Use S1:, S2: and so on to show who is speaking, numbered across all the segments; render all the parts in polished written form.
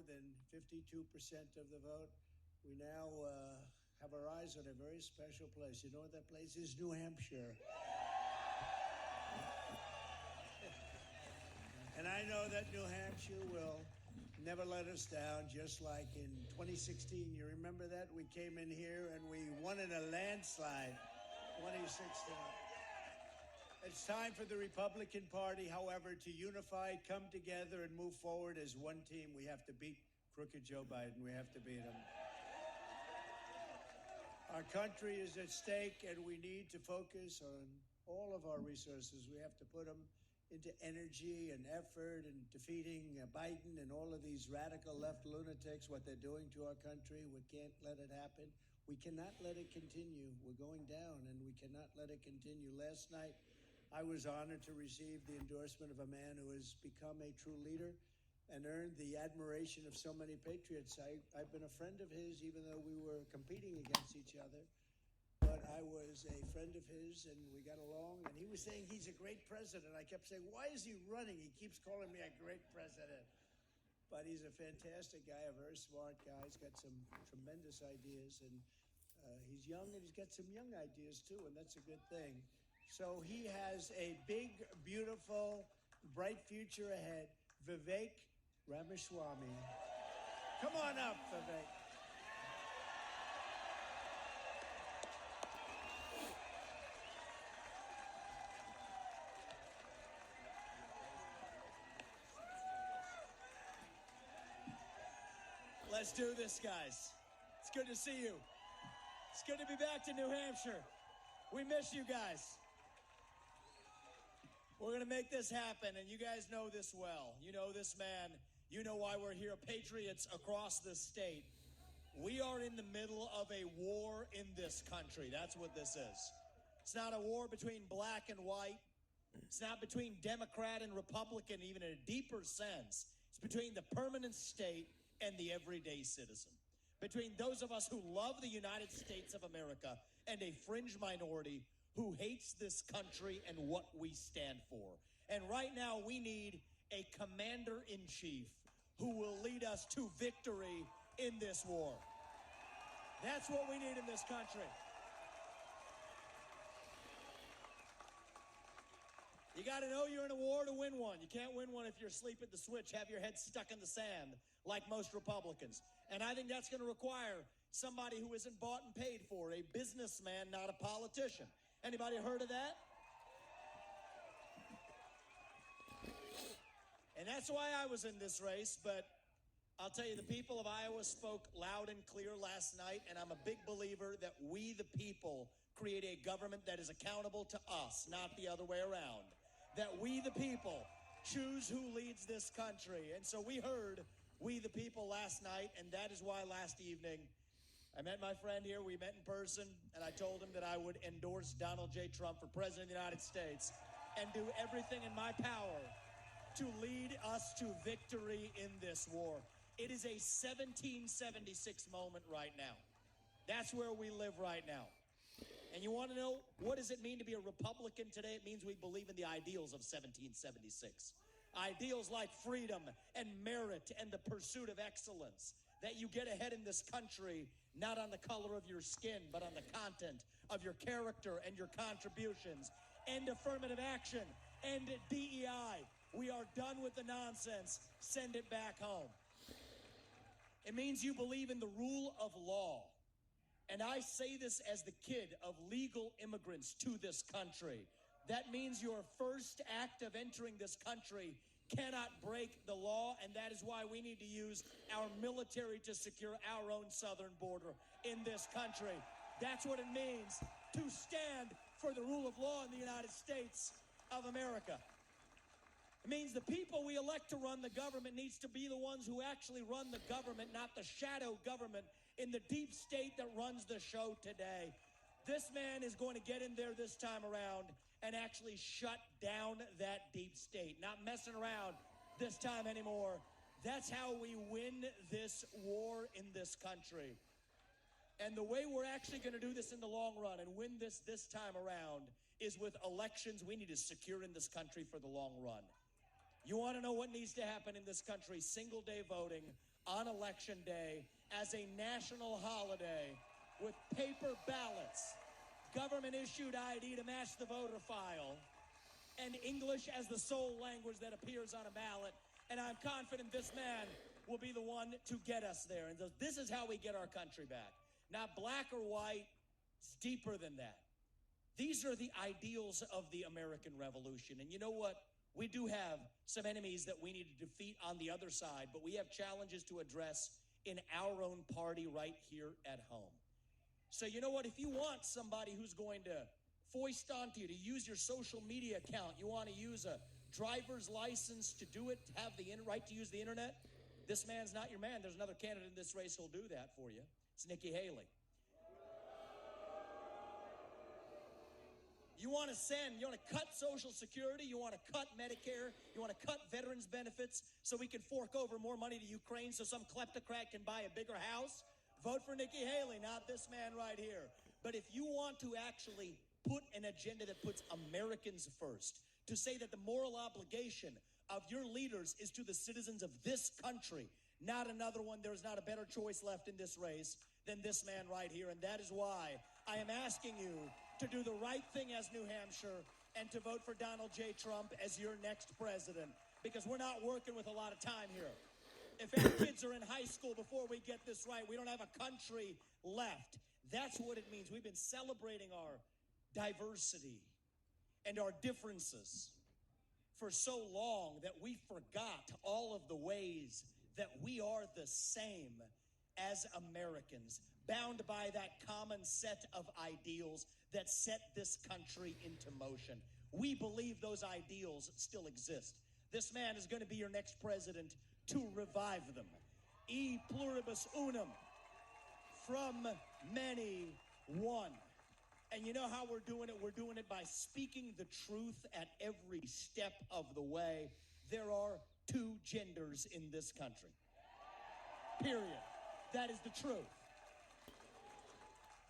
S1: more than 52% of the vote. We now have our eyes on a very special place. You know what that place is? New Hampshire. And I know that New Hampshire will never let us down, just like in 2016. You remember that? We came in here and we won in a landslide, 2016. It's time for the Republican Party, however, to unify, come together, and move forward as one team. We have to beat crooked Joe Biden. We have to beat him. Our country is at stake, and we need to focus on all of our resources. We have to put them into energy and effort and defeating Biden and all of these radical left lunatics, what they're doing to our country. We can't let it happen. We cannot let it continue. We're going down, and we cannot let it continue. Last night, I was honored to receive the endorsement of a man who has become a true leader and earned the admiration of so many patriots. I've been a friend of his, even though we were competing against each other. But I was a friend of his, and we got along. And he was saying he's a great president. I kept saying, why is he running? He keeps calling me a great president. But he's a fantastic guy, a very smart guy. He's got some tremendous ideas. And he's young, and he's got some young ideas, too, and that's a good thing. So he has a big, beautiful, bright future ahead. Vivek RAMASWAMY. Come on up, Vivek.
S2: Let's do this, guys. It's good to see you. It's good to be back to New Hampshire. We miss you guys. We're going to make this happen, and you guys know this well. You know this man. You know why we're here. Patriots across the state. We are in the middle of a war in this country. That's what this is. It's not a war between black and white. It's not between Democrat and Republican, even in a deeper sense. It's between the permanent state and the everyday citizen. Between those of us who love the United States of America and a fringe minority who hates this country and what we stand for. And right now we need a commander-in-chief who will lead us to victory in this war. That's what we need in this country. You got to know you're in a war to win one. You can't win one if you're asleep at the switch, have your head stuck in the sand like most Republicans. And I think that's going to require somebody who isn't bought and paid for, a businessman, not a politician. Anybody heard of that? And that's why I was in this race, but I'll tell you, the people of Iowa spoke loud and clear last night, and I'm a big believer that we, the people, create a government that is accountable to us, not the other way around. That we, the people, choose who leads this country. And so we heard we, the people, last night, and that is why last evening I met my friend here, we met in person, and I told him that I would endorse Donald J. Trump for President of the United States and do everything in my power to lead us to victory in this war. It is a 1776 moment right now. That's where we live right now. And you want to know, what does it mean to be a Republican today? It means we believe in the ideals of 1776. Ideals like freedom and merit and the pursuit of excellence. That you get ahead in this country, not on the color of your skin, but on the content of your character and your contributions. End affirmative action. End DEI. We are done with the nonsense. Send it back home. It means you believe in the rule of law. And I say this as the kid of legal immigrants to this country. That means your first act of entering this country cannot break the law, and that is why we need to use our military to secure our own southern border in this country. That's what it means to stand for the rule of law in the United States of America. It means the people we elect to run the government needs to be the ones who actually run the government, not the shadow government in the deep state that runs the show today. This man is going to get in there this time around and actually shut down that deep state. Not messing around this time anymore. That's how we win this war in this country. And the way we're actually going to do this in the long run and win this time around is with elections we need to secure in this country for the long run. You want to know what needs to happen in this country? Single day voting on election day as a national holiday with paper ballots, government issued ID to match the voter file, and English as the sole language that appears on a ballot. And I'm confident this man will be the one to get us there. And this is how we get our country back. Not black or white, it's deeper than that. These are the ideals of the American Revolution. And you know what? We do have some enemies that we need to defeat on the other side, but we have challenges to address in our own party right here at home. So you know what? If you want somebody who's going to foist onto you to use your social media account, you want to use a driver's license to do it, to have the right to use the internet, this man's not your man. There's another candidate in this race who'll do that for you. It's Nikki Haley. You want to cut Social Security, you want to cut Medicare, you want to cut veterans benefits so we can fork over more money to Ukraine so some kleptocrat can buy a bigger house? Vote for Nikki Haley, not this man right here. But if you want to actually put an agenda that puts Americans first, to say that the moral obligation of your leaders is to the citizens of this country, not another one, there's not a better choice left in this race than this man right here. And that is why I am asking you to do the right thing as New Hampshire and to vote for Donald J. Trump as your next president, because we're not working with a lot of time here. If our kids are in high school before we get this right, we don't have a country left. That's what it means. We've been celebrating our diversity and our differences for so long that we forgot all of the ways that we are the same as Americans, bound by that common set of ideals that set this country into motion. We believe those ideals still exist. This man is going to be your next president to revive them. E pluribus unum, from many, one. And you know how we're doing it? We're doing it by speaking the truth at every step of the way. There are two genders in this country. Period. That is the truth.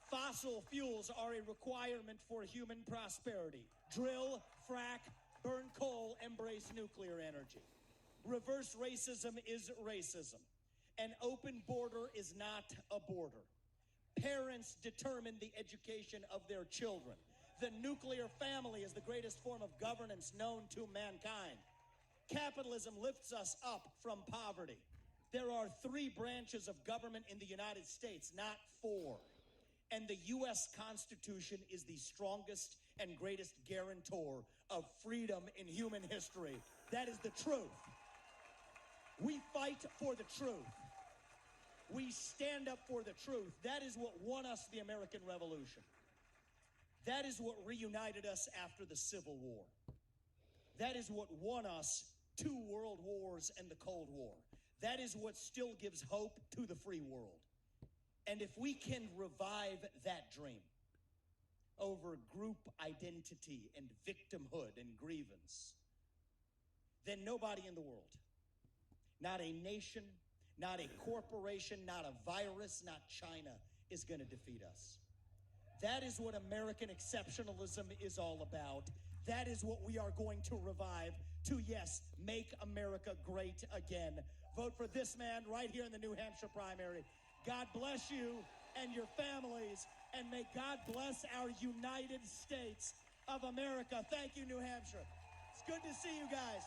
S2: Fossil fuels are a requirement for human prosperity. Drill, frack, burn coal, embrace nuclear energy. Reverse racism is racism. An open border is not a border. Parents determine the education of their children. The nuclear family is the greatest form of governance known to mankind. Capitalism lifts us up from poverty. There are 3 branches of government in the United States, not 4. And the U.S. Constitution is the strongest and greatest guarantor of freedom in human history. That is the truth. We fight for the truth. We stand up for the truth. That is what won us the American Revolution. That is what reunited us after the Civil War. That is what won us 2 world wars and the Cold War. That is what still gives hope to the free world. And if we can revive that dream over group identity and victimhood and grievance, then nobody in the world, not a nation, not a corporation, not a virus, not China, is going to defeat us. That is what American exceptionalism is all about. That is what we are going to revive to, yes, make America great again. Vote for this man right here in the New Hampshire primary. God bless you and your families, and may God bless our United States of America. Thank you, New Hampshire. It's good to see you guys.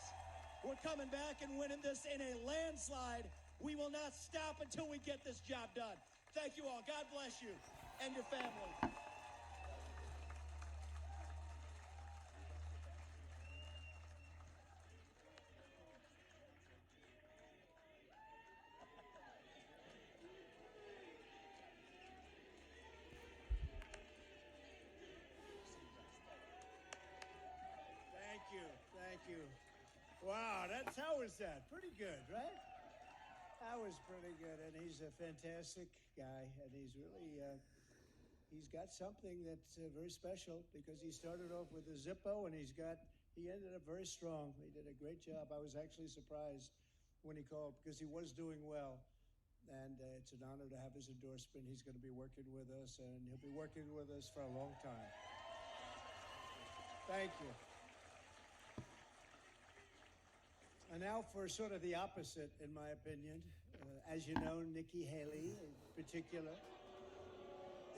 S2: We're coming back and winning this in a landslide. We will not stop until we get this job done. Thank you all. God bless you and your family.
S1: Thank you. Wow, how was that? Pretty good, right? That was pretty good, and he's a fantastic guy, and he's really, he's got something that's very special because he started off with a Zippo, and he ended up very strong. He did a great job. I was actually surprised when he called because he was doing well, and it's an honor to have his endorsement. He's going to be working with us, and he'll be working with us for a long time. Thank you. And now for sort of the opposite, in my opinion. As you know, Nikki Haley, in particular,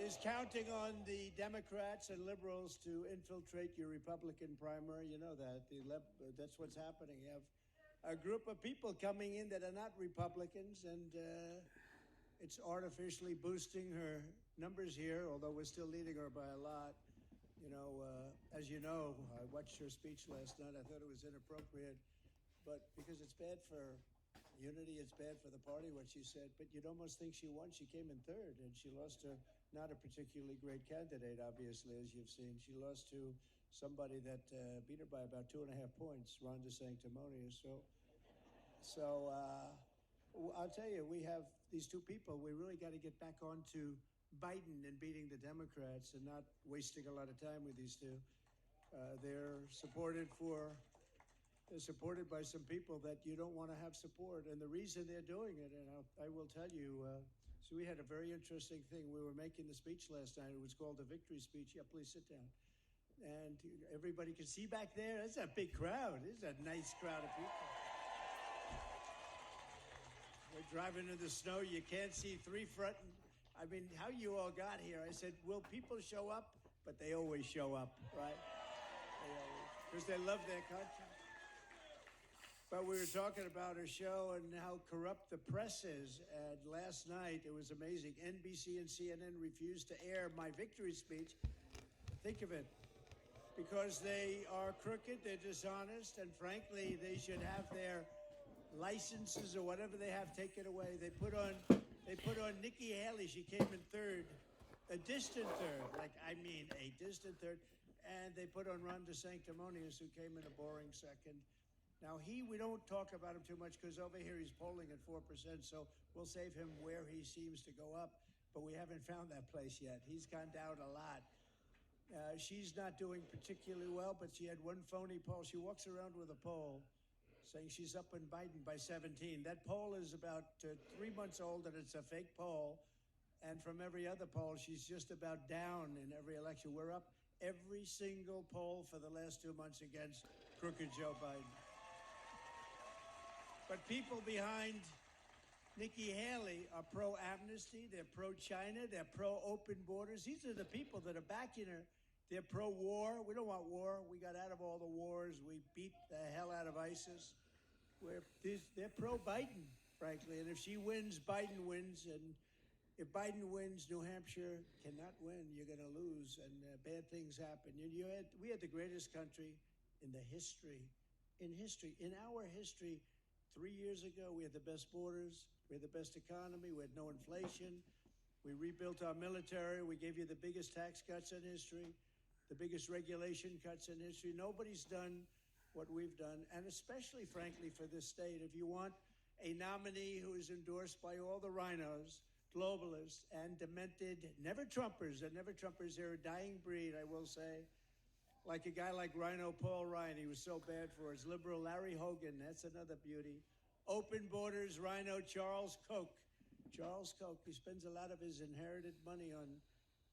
S1: is counting on the Democrats and liberals to infiltrate your Republican primary. You know that. That's what's happening. You have a group of people coming in that are not Republicans, and it's artificially boosting her numbers here, although we're still leading her by a lot. You know, as you know, I watched her speech last night. I thought it was inappropriate, but because it's bad for unity, it's bad for the party, what she said. But you'd almost think she won. She came in third, and she lost to not a particularly great candidate, obviously, as you've seen. She lost to somebody that beat her by about 2.5 points, Ron DeSanctimonious. So I'll tell you, we have these two people. We really got to get back onto Biden and beating the Democrats and not wasting a lot of time with these two. They're supported by some people that you don't want to have support. And the reason they're doing it, and I will tell you, so we had a very interesting thing. We were making the speech last night. It was called the victory speech. Yeah, please sit down. And everybody can see back there. That's a big crowd. This is a nice crowd of people. We're driving in the snow. You can't see three front. I mean, how you all got here. I said, will people show up? But they always show up, right? Because they love their country. But we were talking about her show and how corrupt the press is. And last night, it was amazing. NBC and CNN refused to air my victory speech. Think of it. Because they are crooked, they're dishonest, and frankly, they should have their licenses or whatever they have taken away. They put on Nikki Haley. She came in third, a distant third, a distant third. And they put on Ron DeSanctimonious, who came in a boring second. Now, we don't talk about him too much because over here he's polling at 4%, so we'll save him where he seems to go up, but we haven't found that place yet. He's gone down a lot. She's not doing particularly well, but she had one phony poll. She walks around with a poll saying she's up in Biden by 17. That poll is about 3 months old, and it's a fake poll. And from every other poll, she's just about down in every election. We're up every single poll for the last 2 months against crooked Joe Biden. But people behind Nikki Haley are pro-amnesty, they're pro-China, they're pro-open borders. These are the people that are backing her. They're pro-war. We don't want war. We got out of all the wars. We beat the hell out of ISIS. They're pro-Biden, frankly. And if she wins, Biden wins. And if Biden wins, New Hampshire cannot win. You're going to lose, and bad things happen. We had the greatest country in our history. 3 years ago, we had the best borders, we had the best economy, we had no inflation, we rebuilt our military, we gave you the biggest tax cuts in history, the biggest regulation cuts in history. Nobody's done what we've done, and especially, frankly, for this state. If you want a nominee who is endorsed by all the rhinos, globalists, and demented never-Trumpers, they're a dying breed, I will say. Like a guy like Rhino Paul Ryan, he was so bad for us. Liberal Larry Hogan, that's another beauty. Open borders, Rhino Charles Koch. He spends a lot of his inherited money on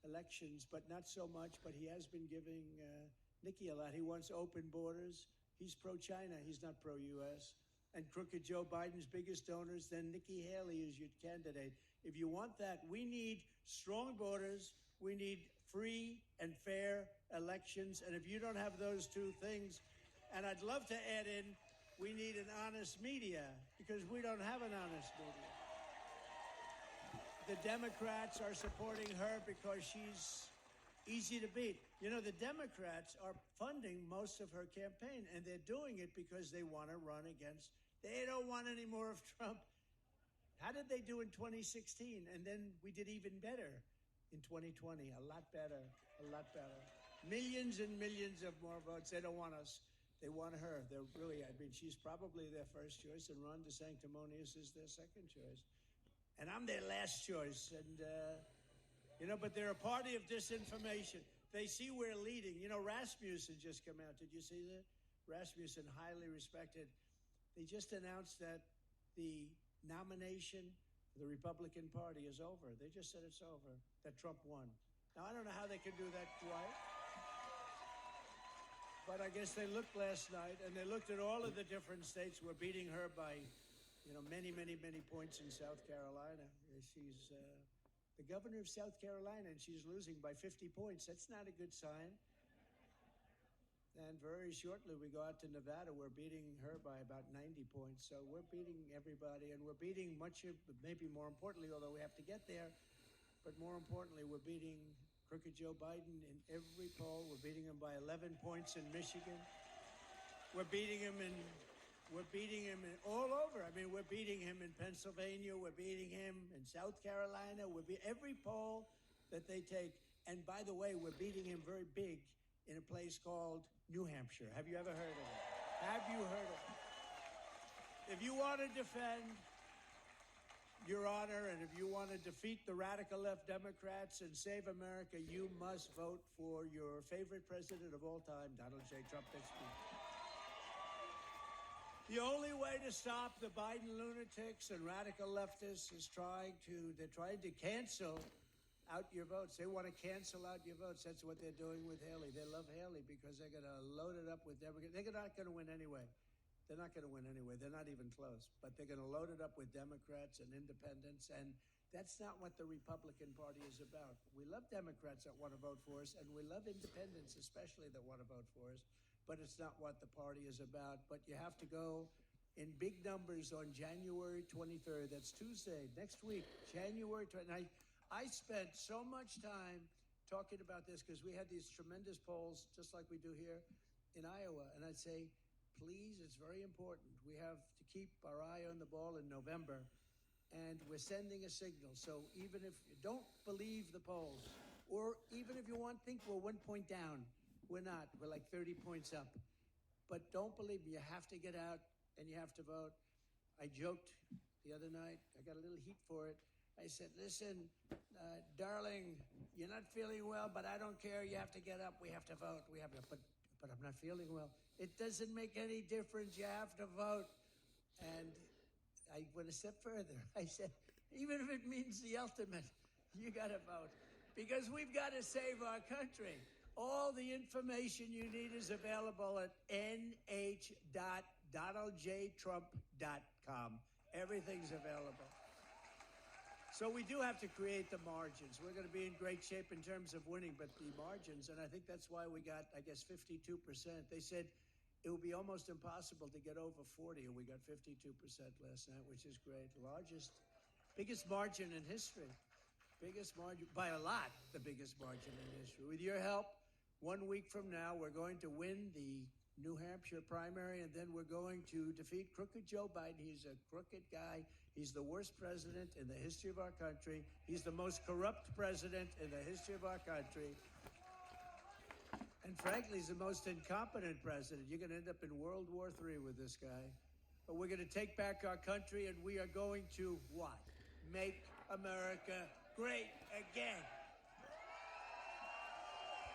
S1: elections, but not so much. But he has been giving Nikki a lot. He wants open borders. He's pro-China. He's not pro-U.S. And crooked Joe Biden's biggest donors, then Nikki Haley is your candidate. If you want that, we need strong borders. We need free and fair elections. And if you don't have those two things, and I'd love to add in, we need an honest media, because we don't have an honest media. The Democrats are supporting her because she's easy to beat. You know, the Democrats are funding most of her campaign, and they're doing it because they want to run against, they don't want any more of Trump. How did they do in 2016? And then we did even better in 2020, a lot better. Millions and millions of more votes. They don't want us. They want her. They're really, she's probably their first choice, and Ron DeSanctimonious is their second choice. And I'm their last choice. And, but they're a party of disinformation. They see we're leading. Rasmussen just came out. Did you see that? Rasmussen, highly respected. They just announced that the nomination for the Republican Party is over. They just said it's over, that Trump won. Now, I don't know how they can do that twice. But I guess they looked last night, and they looked at all of the different states. We're beating her by, many, many, many points in South Carolina. She's the governor of South Carolina, and she's losing by 50 points. That's not a good sign. And very shortly, we go out to Nevada. We're beating her by about 90 points. So we're beating everybody, and we're beating maybe more importantly, although we have to get there, but more importantly, we're beating Crooked Joe Biden in every poll. We're beating him by 11 points in Michigan. We're beating him in all over. I mean, we're beating him in Pennsylvania. We're beating him in South Carolina. Every poll that they take. And by the way, we're beating him very big in a place called New Hampshire. Have you ever heard of it? Have you heard of it? If you want to defend your honor, and if you want to defeat the radical left Democrats and save America, you must vote for your favorite president of all time, Donald J. Trump. The only way to stop the Biden lunatics and radical leftists is they're trying to cancel out your votes. They want to cancel out your votes. That's what they're doing with Haley. They love Haley because they're going to load it up with Democrats. They're not going to win anyway. They're not going to win anyway. They're not even close. But they're going to load it up with Democrats and independents. And that's not what the Republican Party is about. We love Democrats that want to vote for us, and we love independents especially that want to vote for us. But it's not what the party is about. But you have to go in big numbers on January 23rd. That's Tuesday, next week, January 23rd. I spent so much time talking about this because we had these tremendous polls, just like we do here in Iowa. And I'd say, please, it's very important. We have to keep our eye on the ball in November, and we're sending a signal. So even if you don't believe the polls, or even if you think we're 1 point down, we're not. We're like 30 points up. But don't believe me. You have to get out, and you have to vote. I joked the other night. I got a little heat for it. I said, listen, darling, you're not feeling well, but I don't care. You have to get up. We have to vote. But I'm not feeling well. It doesn't make any difference. You have to vote. And I went a step further. I said, even if it means the ultimate, you got to vote. Because we've got to save our country. All the information you need is available at nh.donaldjtrump.com. Everything's available. So we do have to create the margins. We're going to be in great shape in terms of winning, but the margins, and I think that's why we got, 52%. They said it would be almost impossible to get over 40, and we got 52% last night, which is great. Biggest margin in history. Biggest margin, by a lot, the biggest margin in history. With your help, 1 week from now, we're going to win the New Hampshire primary, and then we're going to defeat Crooked Joe Biden. He's a crooked guy. He's the worst president in the history of our country. He's the most corrupt president in the history of our country. And frankly, he's the most incompetent president. You're going to end up in World War III with this guy. But we're going to take back our country, and we are going to what? Make America great again.